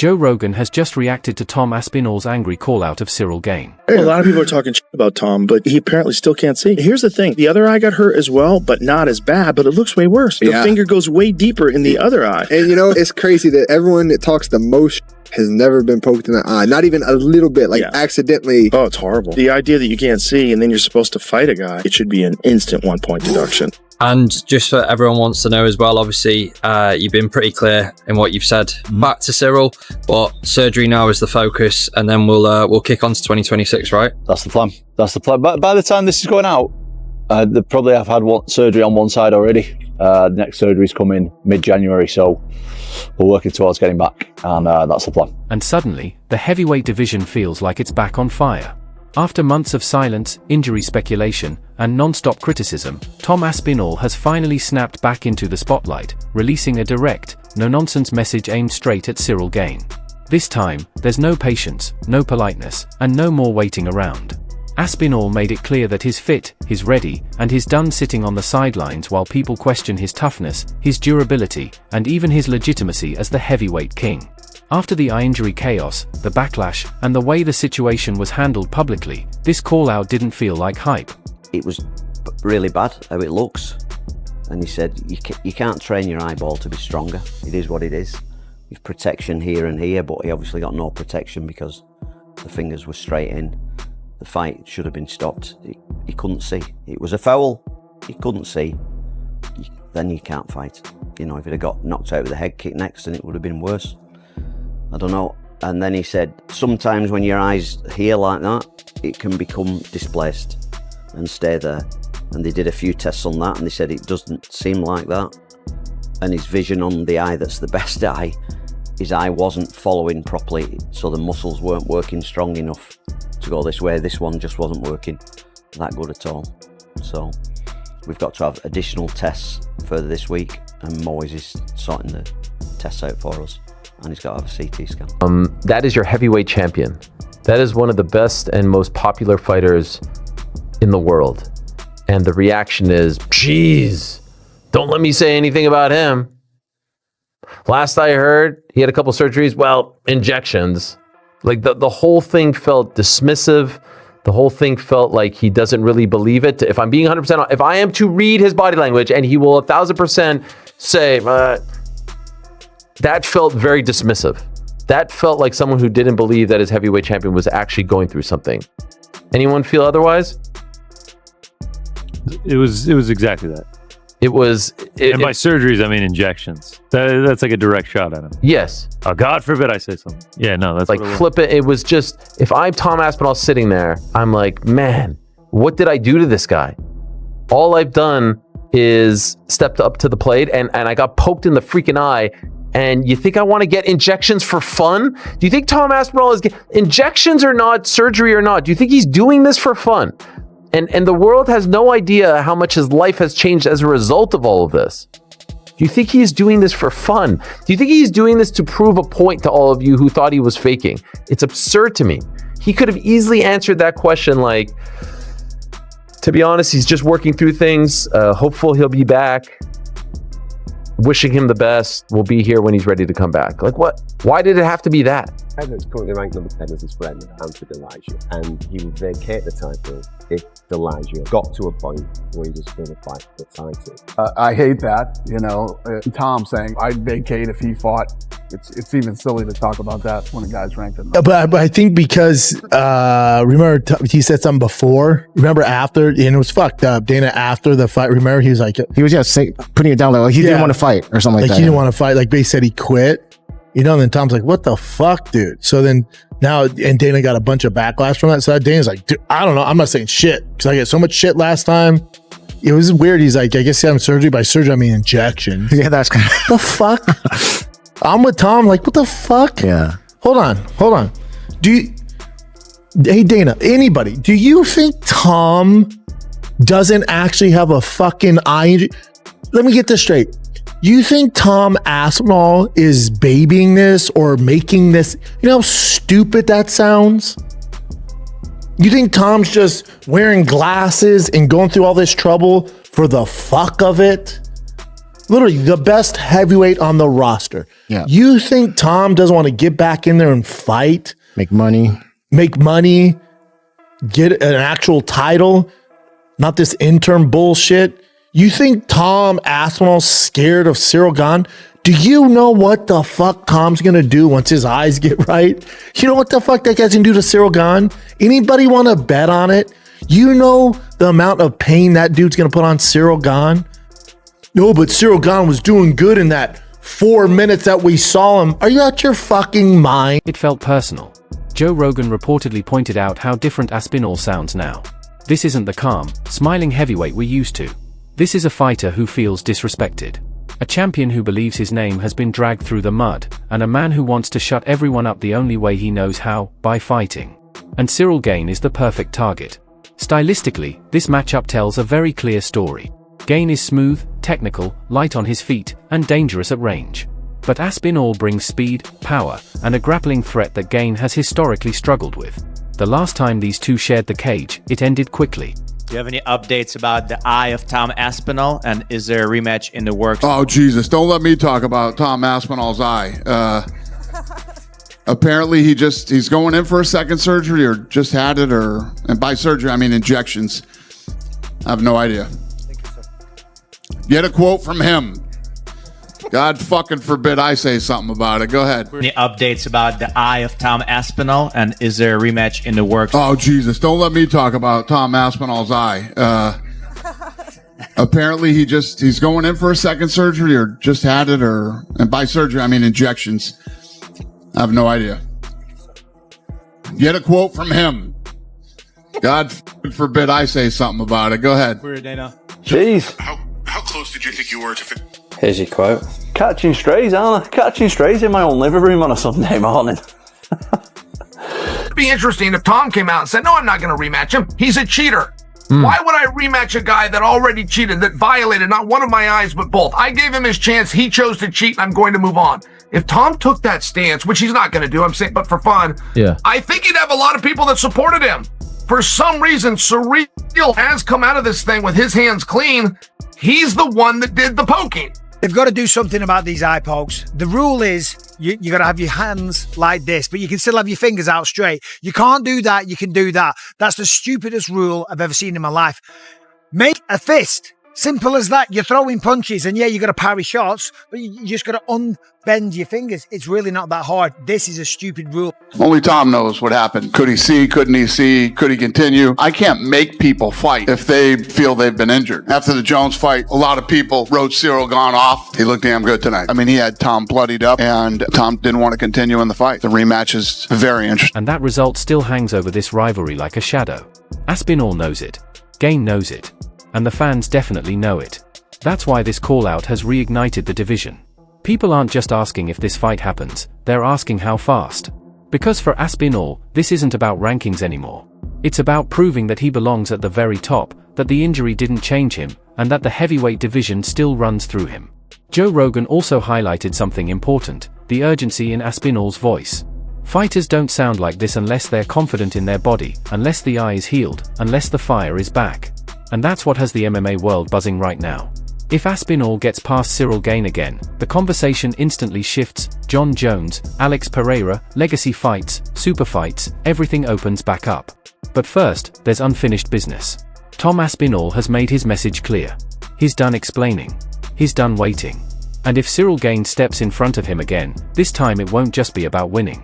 Joe Rogan has just reacted to Tom Aspinall's angry call-out of Cyril Gane. A lot of people are talking shit about Tom, but he apparently still can't see. Here's the thing. The other eye got hurt as well, but not as bad, but it looks way worse. The finger goes way deeper in the other eye. And you know, it's crazy that everyone that talks the most has never been poked in the eye. Not even a little bit, like accidentally. Oh, it's horrible. The idea that you can't see and then you're supposed to fight a guy, it should be an instant 1-point deduction. And just for everyone wants to know as well, obviously, you've been pretty clear in what you've said back to Cyril, but surgery now is the focus, and then we'll kick on to 2026, right? That's the plan. That's the plan. But by the time this is going out, they probably have had surgery on one side already. The next surgery's coming mid-January, so we're working towards getting back, and that's the plan. And suddenly, the heavyweight division feels like it's back on fire. After months of silence, injury speculation, and non-stop criticism, Tom Aspinall has finally snapped back into the spotlight, releasing a direct, no-nonsense message aimed straight at Cyril Gane. This time, there's no patience, no politeness, and no more waiting around. Aspinall made it clear that he's fit, he's ready, and he's done sitting on the sidelines while people question his toughness, his durability, and even his legitimacy as the heavyweight king. After the eye injury chaos, the backlash, and the way the situation was handled publicly, this call-out didn't feel like hype. It was really bad how it looks. And he said, you can't train your eyeball to be stronger. It is what it is. You've protection here and here, but he obviously got no protection because the fingers were straight in. The fight should have been stopped. He couldn't see. It was a foul. He couldn't see. Then you can't fight. You know, if he'd have got knocked out with a head kick next, then it would have been worse. I don't know. And then he said, sometimes when your eyes here like that, it can become displaced and stay there. And they did a few tests on that, and they said it doesn't seem like that. And his vision on the eye that's the best eye, his eye wasn't following properly, so the muscles weren't working strong enough to go this way. This one just wasn't working that good at all. So we've got to have additional tests further this week, and Moyes is sorting the tests out for us. And he's got to have a CT scan. That is your heavyweight champion. That is one of the best and most popular fighters in the world. And the reaction is, geez, don't let me say anything about him. Last I heard, he had a couple surgeries. Well, injections. Like the whole thing felt dismissive. The whole thing felt like he doesn't really believe it. If I'm being 100%, if I am to read his body language, and he will 1,000% say, that felt very dismissive. That felt like someone who didn't believe that his heavyweight champion was actually going through something. Anyone feel otherwise? It was exactly that. And by surgeries, I mean injections. That's like a direct shot at him. Yes. Oh, God forbid I say something. Yeah, no, that's like flip it. It was just, if I'm Tom Aspinall sitting there, I'm like, man, what did I do to this guy? All I've done is stepped up to the plate, and I got poked in the freaking eye. And you think I want to get injections for fun? Do you think Tom Aspinall is injections or not, surgery or not? Do you think he's doing this for fun? And the world has no idea how much his life has changed as a result of all of this. Do you think he is doing this for fun? Do you think he's doing this to prove a point to all of you who thought he was faking? It's absurd to me. He could have easily answered that question like, to be honest, he's just working through things. Hopeful he'll be back. Wishing him the best. We'll be here when he's ready to come back. Like what? Why did it have to be that? He's currently ranked number 10 as his friend, Anthony Elijah, and he would vacate the title if Elijah got to a point where he was going to fight for the title. I hate that, Tom saying I'd vacate if he fought. It's even silly to talk about that when a guy's ranked at number. But I think because remember he said something before. Remember after, and it was fucked up. Dana after the fight. Remember he was like putting it down like he didn't want to fight or something like that. He didn't want to fight. Like they said he quit. And then Tom's like, what the fuck, dude? So then now, and Dana got a bunch of backlash from that. So Dana's like, dude, I don't know. I'm not saying shit because I get so much shit last time. It was weird. He's like, I guess he had surgery. By surgery, I mean injection. Yeah, that's kind of the fuck. I'm with Tom. Like, what the fuck? Yeah. Hold on. Hey, Dana, anybody, do you think Tom doesn't actually have a fucking eye injury? Let me get this straight. You think Tom Aspinall is babying this or making this? You know how stupid that sounds? You think Tom's just wearing glasses and going through all this trouble for the fuck of it? Literally the best heavyweight on the roster. Yeah. You think Tom doesn't want to get back in there and fight? Make money, get an actual title, not this interim bullshit. You think Tom Aspinall's scared of Cyril Gane? Do you know what the fuck Tom's gonna do once his eyes get right? You know what the fuck that guy's gonna do to Cyril Gane? Anybody want to bet on it? You know the amount of pain that dude's gonna put on Cyril Gane? No, but Cyril Gane was doing good in that 4 minutes that we saw him. Are you out your fucking mind? It felt personal. Joe Rogan reportedly pointed out how different Aspinall sounds now. This isn't the calm, smiling heavyweight we're used to. This is a fighter who feels disrespected. A champion who believes his name has been dragged through the mud, and a man who wants to shut everyone up the only way he knows how, by fighting. And Cyril Gane is the perfect target. Stylistically, this matchup tells a very clear story. Gane is smooth, technical, light on his feet, and dangerous at range. But Aspinall brings speed, power, and a grappling threat that Gane has historically struggled with. The last time these two shared the cage, it ended quickly. Do you have any updates about the eye of Tom Aspinall, and is there a rematch in the works? Oh, Jesus, don't let me talk about Tom Aspinall's eye. Apparently he's going in for a second surgery or just had it, and by surgery I mean injections. I have no idea. Thank you, sir. Get a quote from him. God fucking forbid I say something about it. Go ahead. Any updates about the eye of Tom Aspinall, and is there a rematch in the works? Oh, Jesus, don't let me talk about Tom Aspinall's eye. Apparently he's going in for a second surgery or just had it, and by surgery I mean injections. I have no idea. Get a quote from him. God forbid I say something about it. Go ahead. Weird, Dana. Jeez. How close did you think you were to Here's your quote. Catching strays, aren't I? Catching strays in my own living room on a Sunday morning. It'd be interesting if Tom came out and said, no, I'm not going to rematch him. He's a cheater. Why would I rematch a guy that already cheated, that violated not one of my eyes, but both? I gave him his chance. He chose to cheat, and I'm going to move on. If Tom took that stance, which he's not going to do, I'm saying, but for fun, I think he'd have a lot of people that supported him. For some reason, Surreal has come out of this thing with his hands clean. He's the one that did the poking. They've got to do something about these eye pokes. The rule is you got to have your hands like this, but you can still have your fingers out straight. You can't do that. You can do that. That's the stupidest rule I've ever seen in my life. Make a fist. Simple as that. You're throwing punches, and yeah, you got to parry shots, but you just got to unbend your fingers. It's really not that hard. This is a stupid rule. Only Tom knows what happened. Could he see? Couldn't he see? Could he continue? I can't make people fight if they feel they've been injured. After the Jones fight, a lot of people wrote Cyril Gane off. He looked damn good tonight. I mean, he had Tom bloodied up, and Tom didn't want to continue in the fight. The rematch is very interesting. And that result still hangs over this rivalry like a shadow. Aspinall knows it. Gane knows it. And the fans definitely know it. That's why this call-out has reignited the division. People aren't just asking if this fight happens, they're asking how fast. Because for Aspinall, this isn't about rankings anymore. It's about proving that he belongs at the very top, that the injury didn't change him, and that the heavyweight division still runs through him. Joe Rogan also highlighted something important, the urgency in Aspinall's voice. Fighters don't sound like this unless they're confident in their body, unless the eye is healed, unless the fire is back. And that's what has the MMA world buzzing right now. If Aspinall gets past Cyril Gane again, the conversation instantly shifts. John Jones, Alex Pereira, legacy fights, super fights, everything opens back up. But first, there's unfinished business. Tom Aspinall has made his message clear. He's done explaining. He's done waiting. And if Cyril Gane steps in front of him again, this time it won't just be about winning.